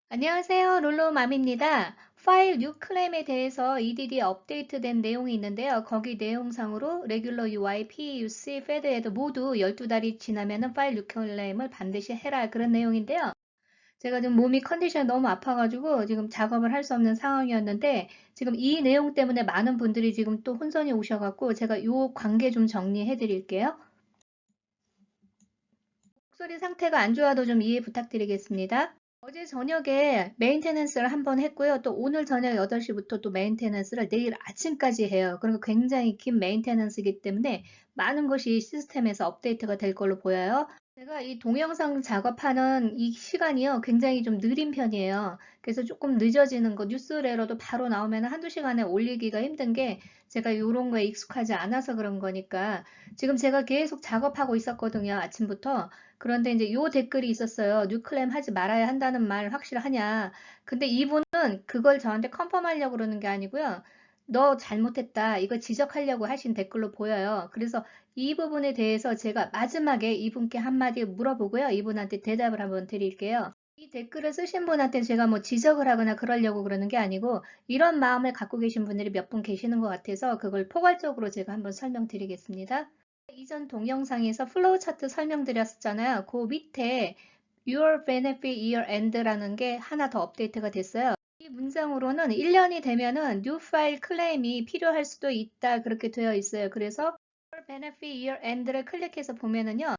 안녕하세요. 롤로맘입니다. 파일 뉴 클램에 대해서 EDD 업데이트된 내용이 있는데요. 거기 내용상으로 레귤러 UI, PUC, 페드헤드 모두 12달이 지나면 파일 뉴 클램을 반드시 해라. 그런 내용인데요. 제가 지금 몸이 컨디션이 너무 아파가지고 지금 작업을 할 수 없는 상황이었는데 지금 이 내용 때문에 많은 분들이 지금 또 혼선이 오셔갖고 제가 요 관계 좀 정리해 드릴게요. 목소리 상태가 안 좋아도 좀 이해 부탁드리겠습니다. 어제 저녁에 메인테넌스를 한번 했고요. 또 오늘 저녁 8시부터 또 메인테넌스를 내일 아침까지 해요. 그리고 굉장히 긴 메인테넌스이기 때문에 많은 것이 시스템에서 업데이트가 될 걸로 보여요. 제가 이 동영상 작업하는 이 시간이요. 굉장히 좀 느린 편이에요. 그래서 조금 늦어지는 거, 뉴스레터도 바로 나오면 한두 시간에 올리기가 힘든 게 제가 이런 거에 익숙하지 않아서 그런 거니까 지금 제가 계속 작업하고 있었거든요. 아침부터. 그런데 이제 요 댓글이 있었어요. 뉴클램 하지 말아야 한다는 말 확실하냐. 근데 이분은 그걸 저한테 컨펌하려고 그러는 게 아니고요. 너 잘못했다. 이거 지적하려고 하신 댓글로 보여요. 그래서 이 부분에 대해서 제가 마지막에 이분께 한마디 물어보고요. 이분한테 대답을 한번 드릴게요. 이 댓글을 쓰신 분한테 제가 뭐 지적을 하거나 그러려고 그러는 게 아니고 이런 마음을 갖고 계신 분들이 몇 분 계시는 것 같아서 그걸 포괄적으로 제가 한번 설명드리겠습니다. 이전 동영상에서 플로우 차트 설명드렸잖아요. 그 밑에 Your Benefit Year End라는 게 하나 더 업데이트가 됐어요. 이 문장으로는 1년이 되면은 New File 클레임이 필요할 수도 있다 그렇게 되어 있어요. 그래서 Your Benefit Year End를 클릭해서 보면은요.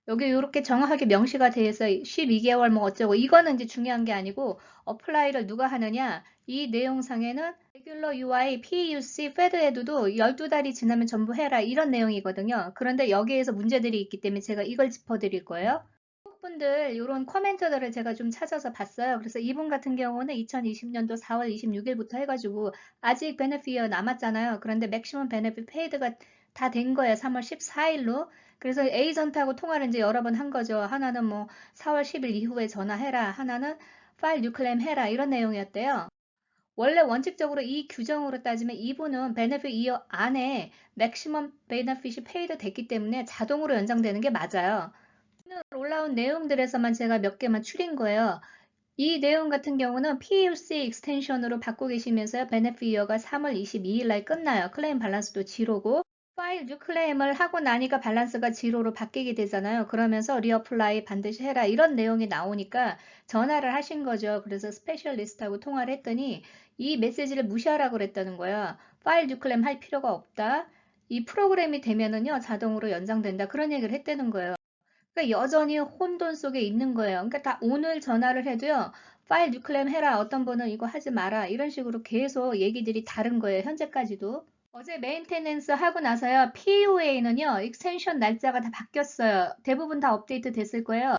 여기 이렇게 정확하게 명시가 돼 있어 12개월 뭐 어쩌고 이거는 이제 중요한 게 아니고 어플라이를 누가 하느냐 이 내용상에는 레귤러 UI, PUC, 페드헤드도 12달이 지나면 전부 해라 이런 내용이거든요. 그런데 여기에서 문제들이 있기 때문에 제가 이걸 짚어드릴 거예요. 한국 분들 이런 코멘트들을 제가 좀 찾아서 봤어요. 그래서 이분 같은 경우는 2020년도 4월 26일부터 해가지고 아직 베네피어 남았잖아요. 그런데 맥시멈 베네핏 페이드가 다 된 거예요. 3월 14일로. 그래서 에이전트하고 통화를 이제 여러 번 한 거죠. 하나는 뭐 4월 10일 이후에 전화해라. 하나는 파일 뉴클레임 해라. 이런 내용이었대요. 원래 원칙적으로 이 규정으로 따지면 이분은 베네핏 이어 안에 맥시멈 베네핏이 페이드 됐기 때문에 자동으로 연장되는 게 맞아요. 오늘 올라온 내용들에서만 제가 몇 개만 추린 거예요. 이 내용 같은 경우는 PUC 익스텐션으로 받고 계시면서요. 베네핏 이어가 3월 22일 날 끝나요. 클레임 밸런스도 지로고 파일 뉴 클레임을 하고 나니까 밸런스가 지로로 바뀌게 되잖아요. 그러면서 리어플라이 반드시 해라 이런 내용이 나오니까 전화를 하신 거죠. 그래서 스페셜리스트하고 통화를 했더니 이 메시지를 무시하라고 그랬다는 거야. 파일 뉴 클레임 할 필요가 없다. 이 프로그램이 되면은요 자동으로 연장된다. 그런 얘기를 했다는 거예요. 그러니까 여전히 혼돈 속에 있는 거예요. 그러니까 다 오늘 전화를 해도요. 파일 뉴클레임 해라. 어떤 분은 이거 하지 마라. 이런 식으로 계속 얘기들이 다른 거예요. 현재까지도. 어제 메인테넌스 하고 나서요. POA는요. 익스텐션 날짜가 다 바뀌었어요. 대부분 다 업데이트 됐을 거예요.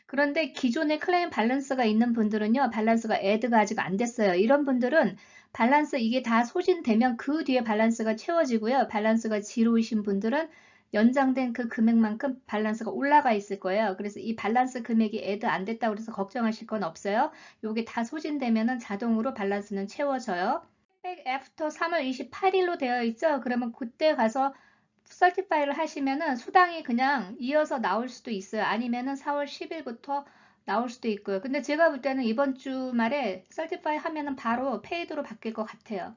그런데 기존에 클레임 밸런스가 있는 분들은요. 밸런스가 애드가 아직 안 됐어요. 이런 분들은 밸런스 이게 다 소진되면 그 뒤에 밸런스가 채워지고요. 밸런스가 지로이신 분들은 연장된 그 금액만큼 밸런스가 올라가 있을 거예요. 그래서 이 밸런스 금액이 애드 안 됐다고 해서 걱정하실 건 없어요. 요게 다 소진되면은 자동으로 밸런스는 채워져요. 애프터 3월 28일로 되어 있죠. 그러면 그때 가서 설티파이를 하시면은 수당이 그냥 이어서 나올 수도 있어요. 아니면은 4월 10일부터 나올 수도 있고요. 근데 제가 볼 때는 이번 주말에 설티파이 하면은 바로 페이드로 바뀔 것 같아요.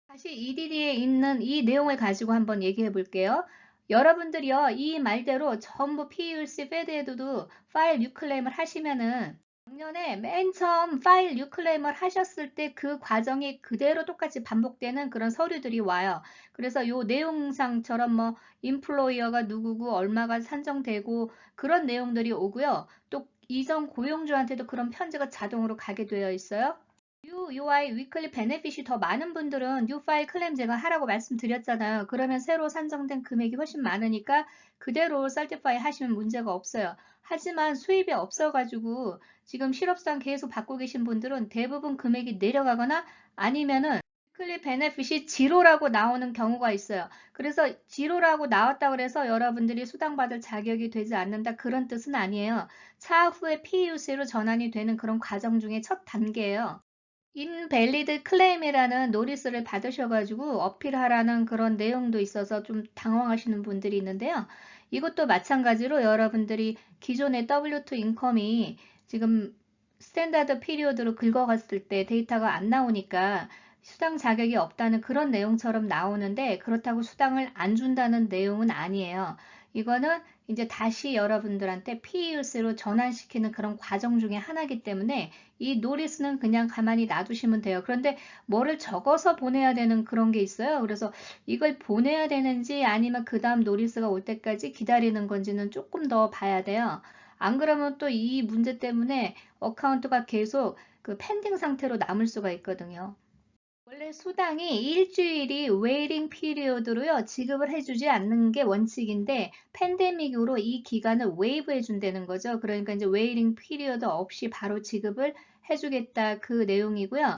다시 EDD에 있는 이 내용을 가지고 한번 얘기해 볼게요. 여러분들이요, 이 말대로 전부 PUC, 페드에도 파일 뉴클레임을 하시면은 작년에 맨 처음 파일 뉴클레임을 하셨을 때 그 과정이 그대로 똑같이 반복되는 그런 서류들이 와요. 그래서 요 내용상처럼 뭐 인플로이어가 누구고 얼마가 산정되고 그런 내용들이 오고요. 또 이전 고용주한테도 그런 편지가 자동으로 가게 되어 있어요. UI 위클리 베네핏이 더 많은 분들은 뉴 파일 클램 제가 하라고 말씀드렸잖아요. 그러면 새로 산정된 금액이 훨씬 많으니까 그대로 설티파이 하시면 문제가 없어요. 하지만 수입이 없어가지고 지금 실업상 계속 받고 계신 분들은 대부분 금액이 내려가거나 아니면은 위클리 베네핏이 지로라고 나오는 경우가 있어요. 그래서 지로라고 나왔다 그래서 여러분들이 수당받을 자격이 되지 않는다 그런 뜻은 아니에요. 차후에 PUC로 전환이 되는 그런 과정 중에 첫 단계예요. 인밸리드 클레임이라는 노리스를 받으셔가지고 어필하라는 그런 내용도 있어서 좀 당황하시는 분들이 있는데요. 이것도 마찬가지로 여러분들이 기존의 W2 인컴이 지금 스탠다드 피리오드로 긁어갔을 때 데이터가 안 나오니까 수당 자격이 없다는 그런 내용처럼 나오는데 그렇다고 수당을 안 준다는 내용은 아니에요. 이거는 이제 다시 여러분들한테 PEUC로 전환시키는 그런 과정 중에 하나이기 때문에 이 노리스는 그냥 가만히 놔두시면 돼요. 그런데 뭐를 적어서 보내야 되는 그런 게 있어요. 그래서 이걸 보내야 되는지 아니면 그 다음 노리스가 올 때까지 기다리는 건지는 조금 더 봐야 돼요. 안 그러면 또 이 문제 때문에 어카운트가 계속 그 펜딩 상태로 남을 수가 있거든요. 원래 수당이 일주일이 웨이팅 피리어드로요 지급을 해주지 않는 게 원칙인데 팬데믹으로 이 기간을 웨이브 해준다는 거죠. 그러니까 이제 웨이팅 피리어드 없이 바로 지급을 해주겠다 그 내용이고요.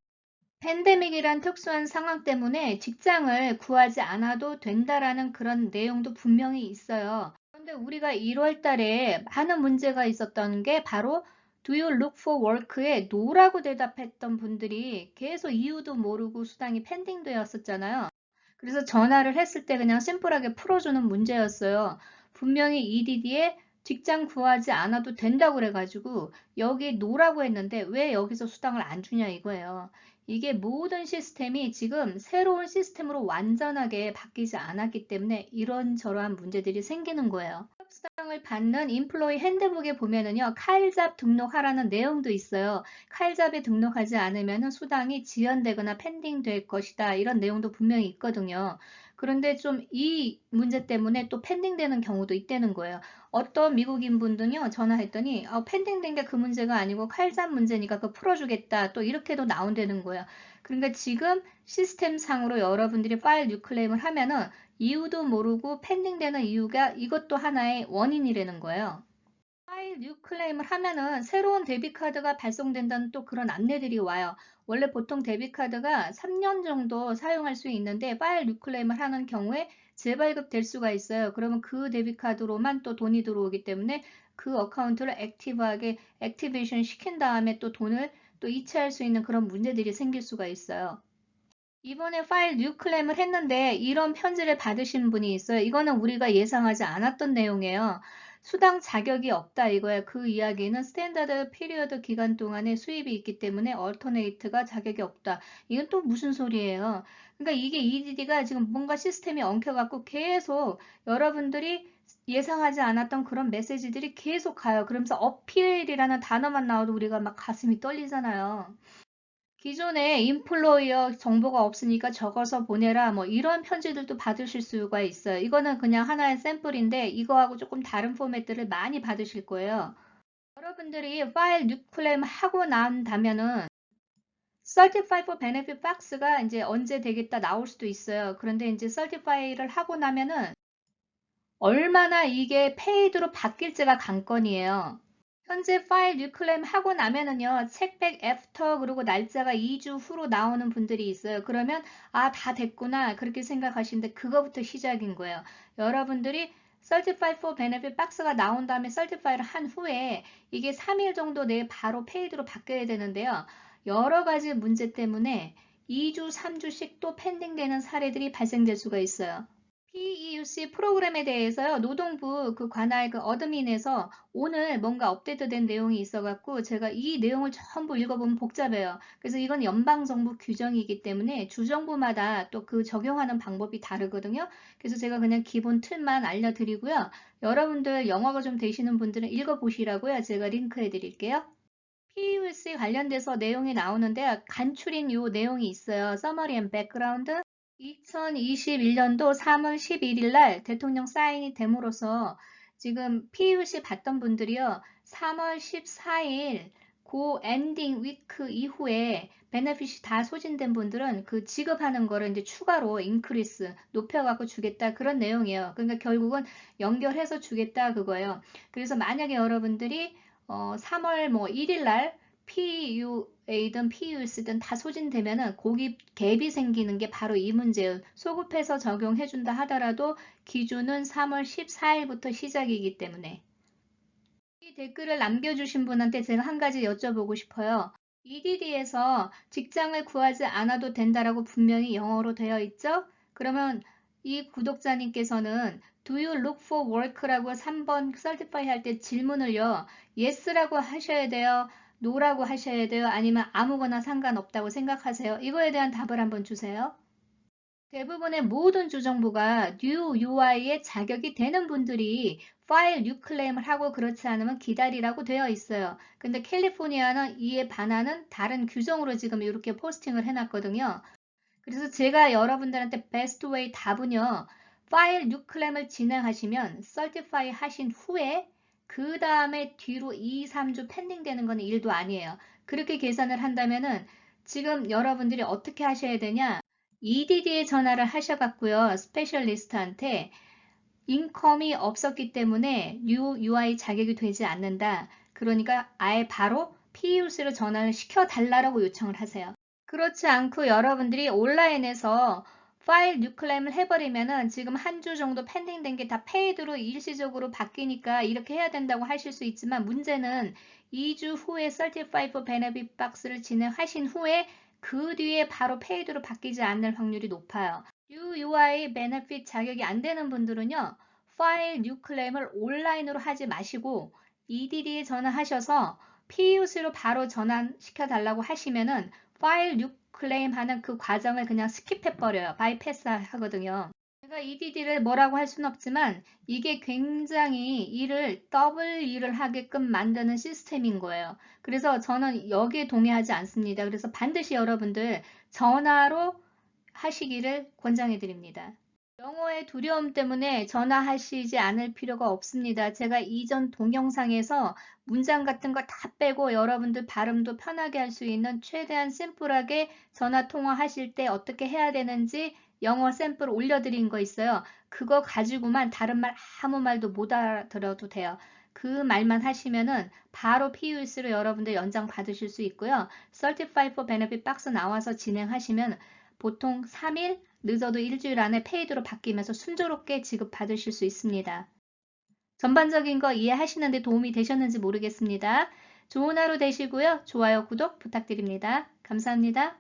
팬데믹이란 특수한 상황 때문에 직장을 구하지 않아도 된다라는 그런 내용도 분명히 있어요. 그런데 우리가 1월 달에 많은 문제가 있었던 게 바로 Do you look for work에 no라고 대답했던 분들이 계속 이유도 모르고 수당이 펜딩 되었었잖아요. 그래서 전화를 했을 때 그냥 심플하게 풀어주는 문제였어요. 분명히 EDD에 직장 구하지 않아도 된다고 그래가지고 여기 no라고 했는데 왜 여기서 수당을 안 주냐 이거예요. 이게 모든 시스템이 지금 새로운 시스템으로 완전하게 바뀌지 않았기 때문에 이런저러한 문제들이 생기는 거예요. 수당을 받는 인플로이 핸드북에 보면은요, 칼잡 등록하라는 내용도 있어요. 칼잡에 등록하지 않으면 수당이 지연되거나 펜딩될 것이다. 이런 내용도 분명히 있거든요. 그런데 좀 이 문제 때문에 또 펜딩되는 경우도 있다는 거예요. 어떤 미국인 분들요 전화했더니 펜딩된 게 그 문제가 아니고 칼잡 문제니까 그거 풀어주겠다. 또 이렇게도 나온다는 거예요. 그러니까 지금 시스템상으로 여러분들이 파일 뉴클레임을 하면은 이유도 모르고 펜딩되는 이유가 이것도 하나의 원인이라는 거예요. 파일 뉴 클레임을 하면은 새로운 데비카드가 발송된다는 또 그런 안내들이 와요. 원래 보통 데비카드가 3년 정도 사용할 수 있는데 파일 뉴 클레임을 하는 경우에 재발급 될 수가 있어요. 그러면 그 데비카드로만 또 돈이 들어오기 때문에 그 어카운트를 액티브하게 액티베이션 시킨 다음에 또 돈을 또 이체할 수 있는 그런 문제들이 생길 수가 있어요. 이번에 파일 뉴 클램을 했는데 이런 편지를 받으신 분이 있어요. 이거는 우리가 예상하지 않았던 내용이에요. 수당 자격이 없다 이거예요. 그 이야기는 스탠다드 피리어드 기간 동안에 수입이 있기 때문에 얼터네이트가 자격이 없다. 이건 또 무슨 소리예요? 그러니까 이게 EDD가 지금 뭔가 시스템이 엉켜갖고 계속 여러분들이 예상하지 않았던 그런 메시지들이 계속 가요. 그러면서 어필이라는 단어만 나와도 우리가 막 가슴이 떨리잖아요. 기존에 인플로이어 정보가 없으니까 적어서 보내라 뭐 이런 편지들도 받으실 수가 있어요. 이거는 그냥 하나의 샘플인데 이거하고 조금 다른 포맷들을 많이 받으실 거예요. 여러분들이 파일 뉴클레임 하고 난다면은 Certify for Benefit 박스가 이제 언제 되겠다 나올 수도 있어요. 그런데 이제 Certify를 하고 나면은 얼마나 이게 페이드로 바뀔지가 관건이에요. 현재 파일 리클레임 하고 나면은요, 책백 애프터 그리고 날짜가 2주 후로 나오는 분들이 있어요. 그러면 다 됐구나 그렇게 생각하시는데 그거부터 시작인 거예요. 여러분들이 Certify for Benefit 박스가 나온 다음에 Certify를 한 후에 이게 3일 정도 내에 바로 페이드로 바뀌어야 되는데요. 여러 가지 문제 때문에 2주, 3주씩 또 펜딩되는 사례들이 발생될 수가 있어요. PEUC 프로그램에 대해서요, 노동부 그 관할 그 어드민에서 오늘 뭔가 업데이트된 내용이 있어갖고 제가 이 내용을 전부 읽어보면 복잡해요. 그래서 이건 연방정부 규정이기 때문에 주정부마다 또 그 적용하는 방법이 다르거든요. 그래서 제가 그냥 기본 틀만 알려드리고요. 여러분들 영어가 좀 되시는 분들은 읽어보시라고요. 제가 링크해 드릴게요. PUC 관련돼서 내용이 나오는데 간추린 요 내용이 있어요. Summary and Background. 2021년도 3월 11일 날 대통령 사인이 됨으로써 지금 PUC 받던 분들이요. 3월 14일 고 엔딩 위크 이후에 베네핏이 다 소진된 분들은 그 지급하는 거를 이제 추가로 인크리스 높여갖고 주겠다 그런 내용이에요. 그러니까 결국은 연결해서 주겠다 그거예요. 그래서 만약에 여러분들이 3월 뭐 1일 날 PUA든 PUS든 다 소진되면은 고기 갭이 생기는 게 바로 이 문제예요. 소급해서 적용해준다 하더라도 기준은 3월 14일부터 시작이기 때문에. 이 댓글을 남겨주신 분한테 제가 한 가지 여쭤보고 싶어요. EDD에서 직장을 구하지 않아도 된다라고 분명히 영어로 되어 있죠? 그러면 이 구독자님께서는 Do you look for work라고 3번 certify 할 때 질문을요. Yes라고 하셔야 돼요. 노라고 하셔야 돼요? 아니면 아무거나 상관없다고 생각하세요? 이거에 대한 답을 한번 주세요. 대부분의 모든 주정부가 New UI에 자격이 되는 분들이 파일 New 클레임을 하고 그렇지 않으면 기다리라고 되어 있어요. 근데 캘리포니아는 이에 반하는 다른 규정으로 지금 이렇게 포스팅을 해놨거든요. 그래서 제가 여러분들한테 베스트 웨이 답은요. 파일 뉴 클램을 진행하시면 설티파이 하신 후에 그 다음에 뒤로 2, 3주 펜딩 되는 건 일도 아니에요. 그렇게 계산을 한다면은 지금 여러분들이 어떻게 하셔야 되냐? EDD에 전화를 하셔갖고요. 스페셜리스트한테 인컴이 없었기 때문에 New UI 자격이 되지 않는다. 그러니까 아예 바로 PUC로 전화를 시켜달라고 요청을 하세요. 그렇지 않고 여러분들이 온라인에서 파일 뉴클레임을 해버리면은 지금 한 주 정도 펜딩된 게 다 페이드로 일시적으로 바뀌니까 이렇게 해야 된다고 하실 수 있지만 문제는 2주 후에 Certify for Benefit 박스를 진행하신 후에 그 뒤에 바로 페이드로 바뀌지 않을 확률이 높아요. UI 베네핏 자격이 안 되는 분들은요. 파일 뉴클레임을 온라인으로 하지 마시고 EDD에 전화하셔서 PUC로 바로 전환시켜 달라고 하시면은 파일 뉴 클레임 하는 그 과정을 그냥 스킵해 버려요. 바이패스 하거든요. 제가 EDD를 뭐라고 할 수는 없지만 이게 굉장히 일을 더블 일을 하게끔 만드는 시스템인 거예요. 그래서 저는 여기에 동의하지 않습니다. 그래서 반드시 여러분들 전화로 하시기를 권장해 드립니다. 영어의 두려움 때문에 전화하시지 않을 필요가 없습니다. 제가 이전 동영상에서 문장 같은 거 다 빼고 여러분들 발음도 편하게 할 수 있는 최대한 심플하게 전화 통화하실 때 어떻게 해야 되는지 영어 샘플 올려드린 거 있어요. 그거 가지고만 다른 말 아무 말도 못 알아들어도 돼요. 그 말만 하시면은 바로 PUS로 여러분들 연장 받으실 수 있고요. Certify for Benefit 박스 나와서 진행하시면 보통 3일, 늦어도 일주일 안에 페이드로 바뀌면서 순조롭게 지급받으실 수 있습니다. 전반적인 거 이해하시는 데 도움이 되셨는지 모르겠습니다. 좋은 하루 되시고요. 좋아요, 구독 부탁드립니다. 감사합니다.